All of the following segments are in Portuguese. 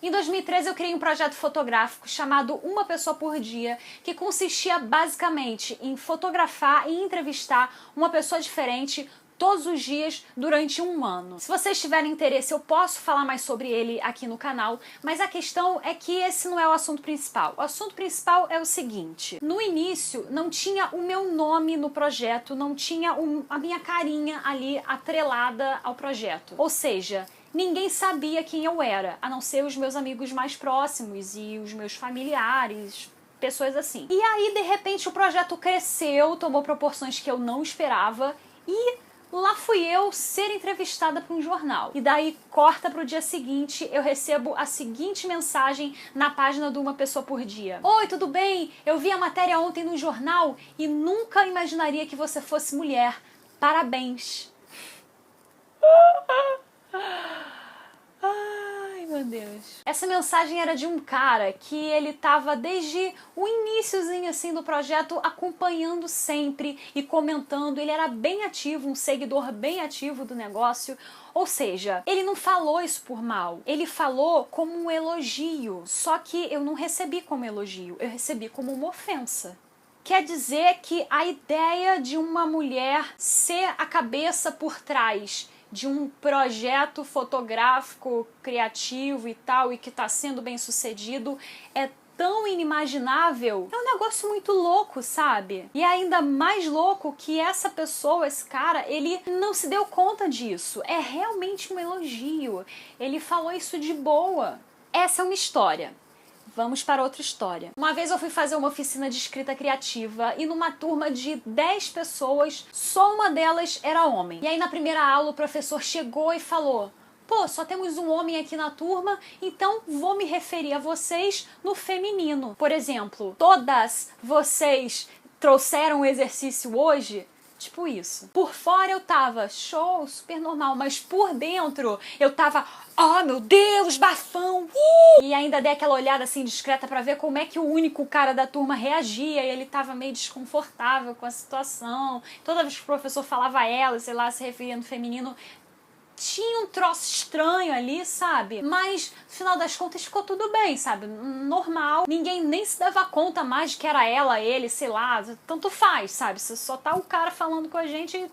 Em 2013 eu criei um projeto fotográfico chamado Uma Pessoa por Dia, que consistia basicamente em fotografar e entrevistar uma pessoa diferente todos os dias durante um ano. Se vocês tiverem interesse, eu posso falar mais sobre ele aqui no canal, mas a questão é que esse não é o assunto principal. O assunto principal é o seguinte: no início não tinha o meu nome no projeto, não tinha a minha carinha ali atrelada ao projeto. Ou seja, ninguém sabia quem eu era, a não ser os meus amigos mais próximos e os meus familiares, pessoas assim. E aí, de repente, o projeto cresceu, tomou proporções que eu não esperava e lá fui eu ser entrevistada por um jornal. E daí, corta pro dia seguinte, eu recebo a seguinte mensagem na página do Uma Pessoa por Dia. Oi, tudo bem? Eu vi a matéria ontem no jornal e nunca imaginaria que você fosse mulher. Parabéns. Ai, meu Deus. Essa mensagem era de um cara que ele tava desde o iniciozinho assim do projeto acompanhando sempre e comentando. Ele era bem ativo, um seguidor bem ativo do negócio. Ou seja, ele não falou isso por mal. Ele falou como um elogio. Só que eu não recebi como elogio, eu recebi como uma ofensa. Quer dizer que a ideia de uma mulher ser a cabeça por trás de um projeto fotográfico, criativo e tal, e que está sendo bem sucedido, é tão inimaginável. É um negócio muito louco, sabe? E é ainda mais louco que essa pessoa, esse cara, ele não se deu conta disso. É realmente um elogio. Ele falou isso de boa. Essa é uma história. Vamos para outra história. Uma vez eu fui fazer uma oficina de escrita criativa e numa turma de 10 pessoas, só uma delas era homem. E aí na primeira aula o professor chegou e falou: pô, só temos um homem aqui na turma, então vou me referir a vocês no feminino. Por exemplo, todas vocês trouxeram o exercício hoje? Tipo isso. Por fora eu tava show, super normal, mas por dentro eu tava, oh meu Deus, bafão! E ainda dei aquela olhada assim discreta pra ver como é que o único cara da turma reagia, e ele tava meio desconfortável com a situação. Toda vez que o professor falava ela, sei lá, se referia no feminino, tinha um troço estranho ali, sabe? Mas, no final das contas, ficou tudo bem, sabe? Normal. Ninguém nem se dava conta mais de que era ela, ele, sei lá. Tanto faz, sabe? Se só tá o cara falando com a gente,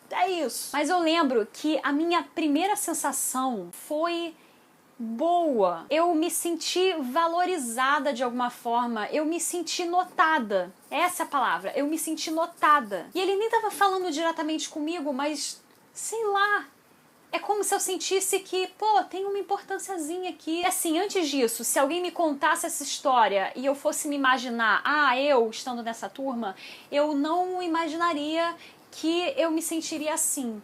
é isso. Mas eu lembro que a minha primeira sensação foi boa. Eu me senti valorizada de alguma forma. Eu me senti notada. Essa é a palavra. Eu me senti notada. E ele nem tava falando diretamente comigo, mas sei lá. É como se eu sentisse que, pô, tem uma importânciazinha aqui. E assim, antes disso, se alguém me contasse essa história e eu fosse me imaginar, eu estando nessa turma, eu não imaginaria que eu me sentiria assim.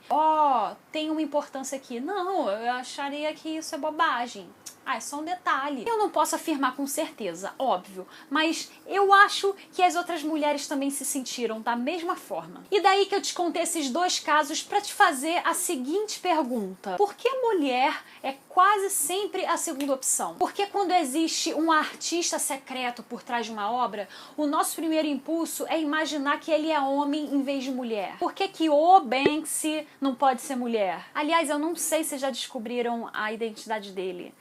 Tem uma importância aqui. Não, eu acharia que isso é bobagem. É só um detalhe. Eu não posso afirmar com certeza, óbvio, mas eu acho que as outras mulheres também se sentiram da mesma forma. E daí que eu te contei esses dois casos para te fazer a seguinte pergunta: por que mulher é quase sempre a segunda opção? Porque quando existe um artista secreto por trás de uma obra, o nosso primeiro impulso é imaginar que ele é homem em vez de mulher. Por que que o Banksy não pode ser mulher? Aliás, eu não sei se já descobriram a identidade dele.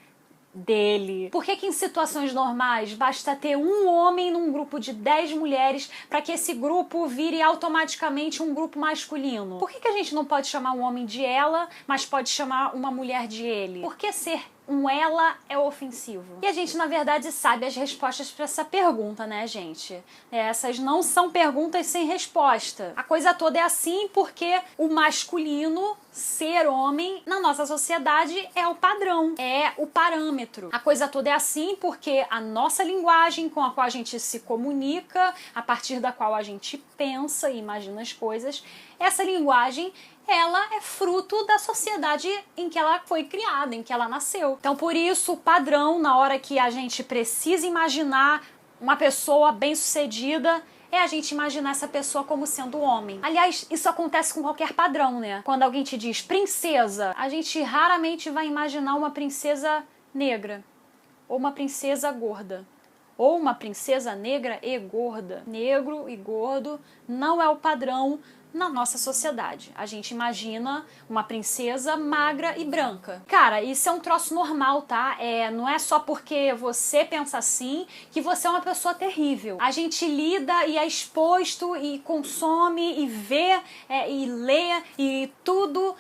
Por que que em situações normais basta ter um homem num grupo de 10 mulheres para que esse grupo vire automaticamente um grupo masculino? Por que que a gente não pode chamar um homem de ela, mas pode chamar uma mulher de ele? Por que ser um ela é ofensivo? E a gente, na verdade, sabe as respostas para essa pergunta, né, gente? Essas não são perguntas sem resposta. A coisa toda é assim porque o masculino, ser homem, na nossa sociedade é o padrão, é o parâmetro. A coisa toda é assim porque a nossa linguagem com a qual a gente se comunica, a partir da qual a gente pensa e imagina as coisas, essa linguagem, ela é fruto da sociedade em que ela foi criada, em que ela nasceu. Então, por isso, o padrão, na hora que a gente precisa imaginar uma pessoa bem-sucedida, é a gente imaginar essa pessoa como sendo homem. Aliás, isso acontece com qualquer padrão, né? Quando alguém te diz princesa, a gente raramente vai imaginar uma princesa negra, ou uma princesa gorda, ou uma princesa negra e gorda. Negro e gordo não é o padrão na nossa sociedade. A gente imagina uma princesa magra e branca. Cara, isso é um troço normal, tá? Não é só porque você pensa assim que você é uma pessoa terrível. A gente lida e é exposto e consome e vê e lê e tudo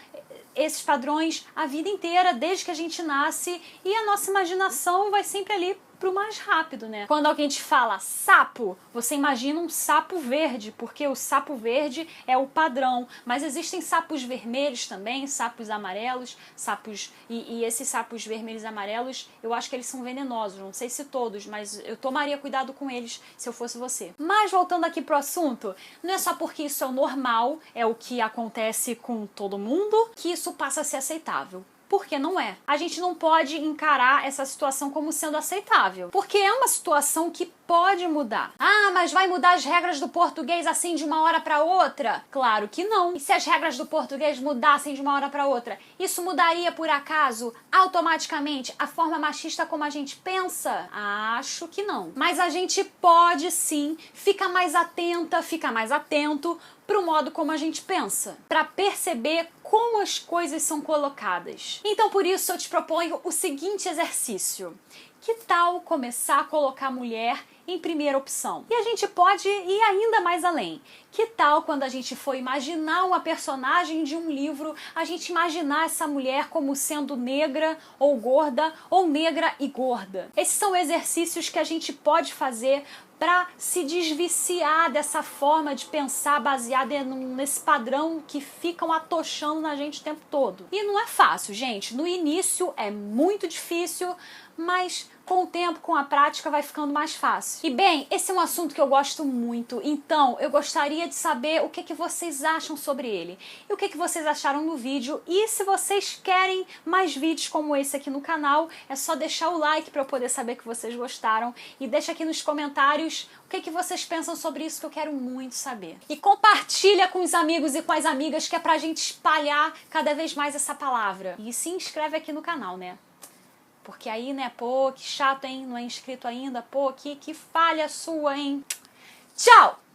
esses padrões a vida inteira, desde que a gente nasce, e a nossa imaginação vai sempre ali pro mais rápido, né? Quando alguém te fala sapo, você imagina um sapo verde, porque o sapo verde é o padrão, mas existem sapos vermelhos também, sapos amarelos, sapos e esses sapos vermelhos e amarelos, eu acho que eles são venenosos, não sei se todos, mas eu tomaria cuidado com eles se eu fosse você. Mas voltando aqui pro assunto, não é só porque isso é o normal, é o que acontece com todo mundo, que isso passa a ser aceitável. Porque não é. A gente não pode encarar essa situação como sendo aceitável. Porque é uma situação que pode mudar. Ah, mas vai mudar as regras do português assim de uma hora para outra? Claro que não. E se as regras do português mudassem de uma hora para outra, isso mudaria por acaso automaticamente a forma machista como a gente pensa? Acho que não. Mas a gente pode sim ficar mais atenta, ficar mais atento pro modo como a gente pensa, para perceber como as coisas são colocadas. Então por isso eu te proponho o seguinte exercício. Que tal começar a colocar a mulher em primeira opção? E a gente pode ir ainda mais além. Que tal quando a gente for imaginar uma personagem de um livro, a gente imaginar essa mulher como sendo negra ou gorda, ou negra e gorda? Esses são exercícios que a gente pode fazer para se desviciar dessa forma de pensar baseada nesse padrão que ficam atochando na gente o tempo todo. E não é fácil, gente. No início é muito difícil, mas com o tempo, com a prática, vai ficando mais fácil. E bem, esse é um assunto que eu gosto muito, então eu gostaria de saber o que vocês acham sobre ele. E o que vocês acharam no vídeo. E se vocês querem mais vídeos como esse aqui no canal, é só deixar o like para eu poder saber que vocês gostaram. E deixa aqui nos comentários o que vocês pensam sobre isso, que eu quero muito saber. E compartilha com os amigos e com as amigas, que é pra gente espalhar cada vez mais essa palavra. E se inscreve aqui no canal, né? Porque aí, né, pô, que chato, hein? Não é inscrito ainda, pô, que falha sua, hein? Tchau!